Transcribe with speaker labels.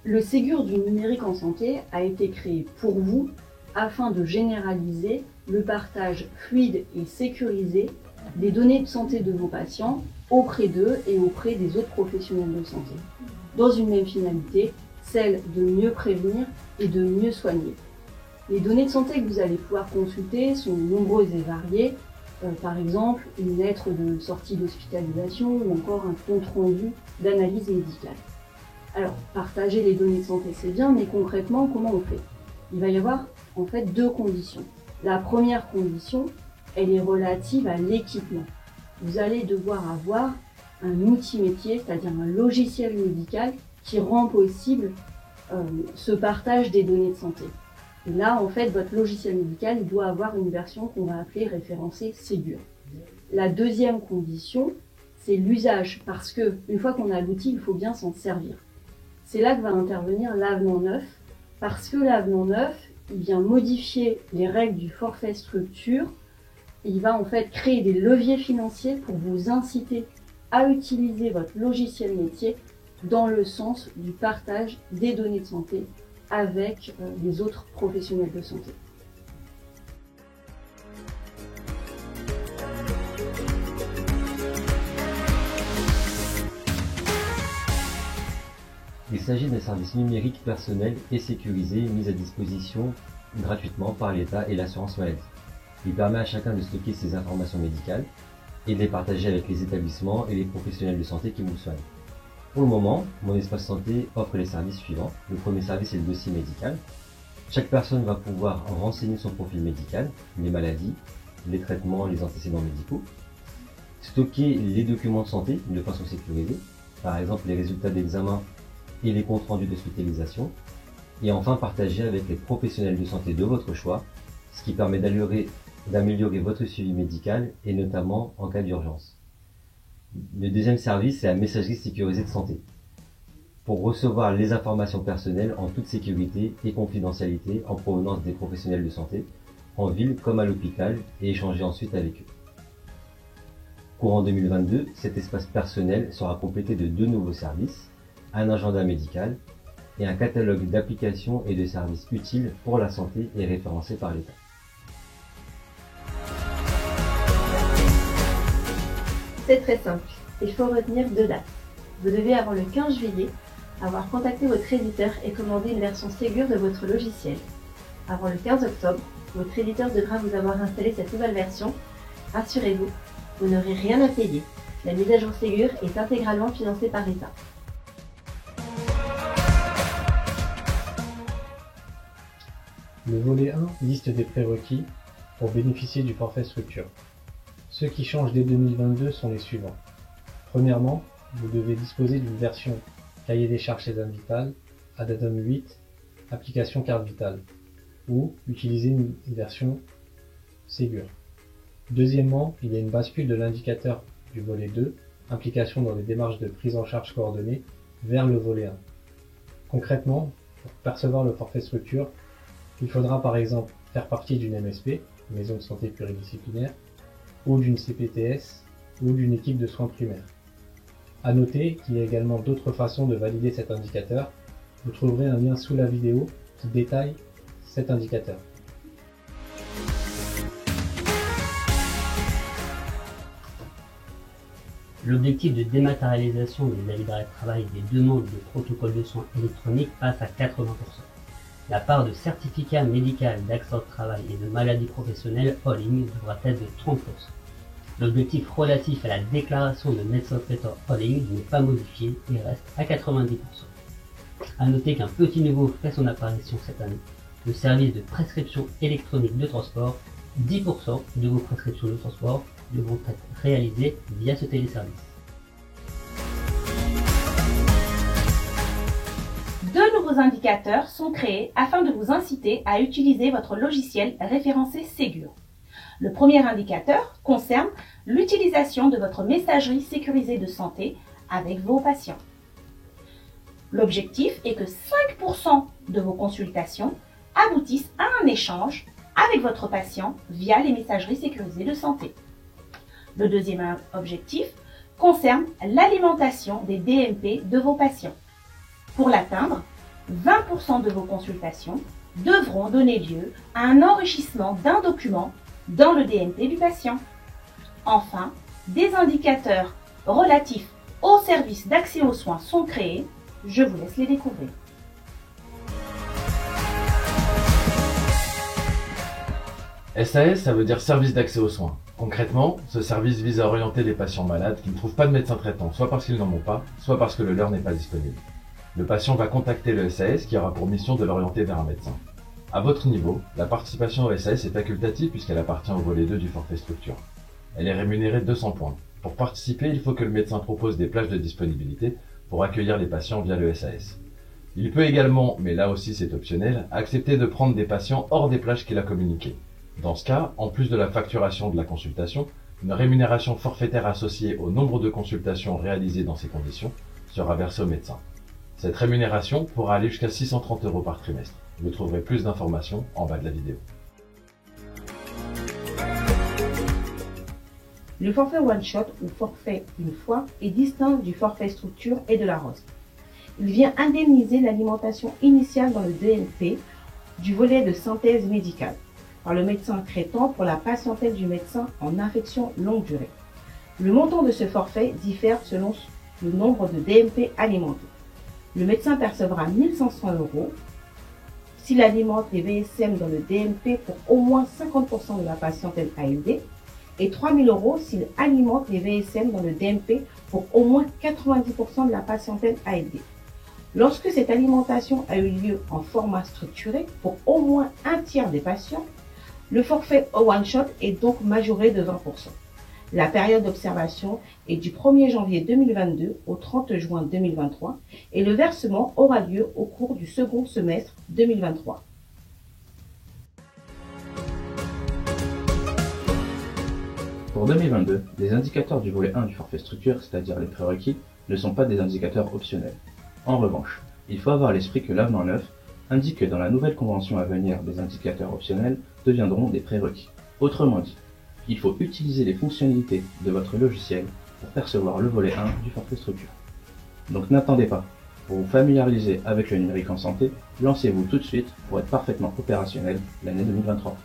Speaker 1: Le Ségur du numérique en santé a été créé pour vous afin de généraliser le partage fluide et sécurisé des données de santé de vos patients auprès d'eux et auprès des autres professionnels de santé, dans une même finalité, celle de mieux prévenir et de mieux soigner. Les données de santé que vous allez pouvoir consulter sont nombreuses et variées, par exemple une lettre de sortie d'hospitalisation ou encore un compte-rendu d'analyse médicale. Alors, partager les données de santé, c'est bien, mais concrètement, comment on fait? Il va y avoir en fait deux conditions. La première condition, elle est relative à l'équipement. Vous allez devoir avoir un outil métier, c'est-à-dire un logiciel médical qui rend possible ce partage des données de santé. Et là, en fait, votre logiciel médical, il doit avoir une version qu'on va appeler référencée Ségur. La deuxième condition, c'est l'usage, parce que une fois qu'on a l'outil, il faut bien s'en servir. C'est là que va intervenir l'avenant 9, parce que l'avenant 9, il vient modifier les règles du forfait structure. Il va en fait créer des leviers financiers pour vous inciter à utiliser votre logiciel métier dans le sens du partage des données de santé avec les autres professionnels de santé.
Speaker 2: Il s'agit d'un service numérique personnel et sécurisé mis à disposition gratuitement par l'État et l'assurance maladie. Il permet à chacun de stocker ses informations médicales et de les partager avec les établissements et les professionnels de santé qui vous soignent. Pour le moment, Mon Espace Santé offre les services suivants. Le premier service est le dossier médical. Chaque personne va pouvoir renseigner son profil médical, les maladies, les traitements, les antécédents médicaux, stocker les documents de santé de façon sécurisée, par exemple les résultats d'examen et les comptes rendus d'hospitalisation, et enfin partager avec les professionnels de santé de votre choix, ce qui permet d'améliorer votre suivi médical et notamment en cas d'urgence. Le deuxième service, c'est la messagerie sécurisée de santé, pour recevoir les informations personnelles en toute sécurité et confidentialité en provenance des professionnels de santé, en ville comme à l'hôpital, et échanger ensuite avec eux. Courant 2022, cet espace personnel sera complété de deux nouveaux services, un agenda médical et un catalogue d'applications et de services utiles pour la santé et référencés par l'État.
Speaker 3: C'est très simple, il faut retenir deux dates. Vous devez avant le 15 juillet avoir contacté votre éditeur et commandé une version Ségur de votre logiciel. Avant le 15 octobre, votre éditeur devra vous avoir installé cette nouvelle version. Rassurez-vous, vous n'aurez rien à payer. La mise à jour Ségur est intégralement financée par l'État.
Speaker 4: Le volet 1 liste des prérequis pour bénéficier du forfait structure. Ceux qui changent dès 2022 sont les suivants. Premièrement, vous devez disposer d'une version cahier des charges César Vital, Addendum 8, application carte vitale, ou utiliser une version Ségur. Deuxièmement, il y a une bascule de l'indicateur du volet 2, implication dans les démarches de prise en charge coordonnée, vers le volet 1. Concrètement, pour percevoir le forfait structure, il faudra par exemple faire partie d'une MSP, maison de santé pluridisciplinaire, ou d'une CPTS, ou d'une équipe de soins primaires. À noter qu'il y a également d'autres façons de valider cet indicateur. Vous trouverez un lien sous la vidéo qui détaille cet indicateur.
Speaker 5: L'objectif de dématérialisation des avis d'arrêt de travail et des demandes de protocoles de soins électroniques passe à 80%. La part de certificat médical d'accident de travail et de maladie professionnelle en ligne devra être de 30%. L'objectif relatif à la déclaration de médecin traitant en ligne n'est pas modifié et reste à 90%. A noter qu'un petit nouveau fait son apparition cette année, le service de prescription électronique de transport. 10% de vos prescriptions de transport devront être réalisées via ce téléservice.
Speaker 6: Deux nouveaux indicateurs sont créés afin de vous inciter à utiliser votre logiciel référencé Ségur. Le premier indicateur concerne l'utilisation de votre messagerie sécurisée de santé avec vos patients. L'objectif est que 5% de vos consultations aboutissent à un échange avec votre patient via les messageries sécurisées de santé. Le deuxième objectif concerne l'alimentation des DMP de vos patients. Pour l'atteindre, 20% de vos consultations devront donner lieu à un enrichissement d'un document dans le DMP du patient. Enfin, des indicateurs relatifs aux services d'accès aux soins sont créés. Je vous laisse les découvrir.
Speaker 7: SAS, ça veut dire service d'accès aux soins. Concrètement, ce service vise à orienter les patients malades qui ne trouvent pas de médecin traitant, soit parce qu'ils n'en ont pas, soit parce que le leur n'est pas disponible. Le patient va contacter le SAS qui aura pour mission de l'orienter vers un médecin. À votre niveau, la participation au SAS est facultative puisqu'elle appartient au volet 2 du forfait structure. Elle est rémunérée de 200 points. Pour participer, il faut que le médecin propose des plages de disponibilité pour accueillir les patients via le SAS. Il peut également, mais là aussi c'est optionnel, accepter de prendre des patients hors des plages qu'il a communiquées. Dans ce cas, en plus de la facturation de la consultation, une rémunération forfaitaire associée au nombre de consultations réalisées dans ces conditions sera versée au médecin. Cette rémunération pourra aller jusqu'à 630 € par trimestre. Vous trouverez plus d'informations en bas de la vidéo.
Speaker 6: Le forfait one-shot ou forfait une fois est distinct du forfait structure et de la ROS. Il vient indemniser l'alimentation initiale dans le DMP du volet de synthèse médicale par le médecin traitant pour la patientèle du médecin en infection longue durée. Le montant de ce forfait diffère selon le nombre de DMP alimentés. Le médecin percevra 1 500 € s'il alimente les VSM dans le DMP pour au moins 50% de la patientèle ALD et 3 000 € s'il alimente les VSM dans le DMP pour au moins 90% de la patientèle ALD. Lorsque cette alimentation a eu lieu en format structuré pour au moins un tiers des patients, le forfait au one-shot est donc majoré de 20%. La période d'observation est du 1er janvier 2022 au 30 juin 2023 et le versement aura lieu au cours du second semestre 2023.
Speaker 8: Pour 2022, les indicateurs du volet 1 du forfait structure, c'est-à-dire les prérequis, ne sont pas des indicateurs optionnels. En revanche, il faut avoir à l'esprit que l'avenant 9 indique que dans la nouvelle convention à venir, des indicateurs optionnels deviendront des prérequis. Autrement dit, il faut utiliser les fonctionnalités de votre logiciel pour percevoir le volet 1 du forfait structure. Donc n'attendez pas. Pour vous familiariser avec le numérique en santé, lancez-vous tout de suite pour être parfaitement opérationnel l'année 2023.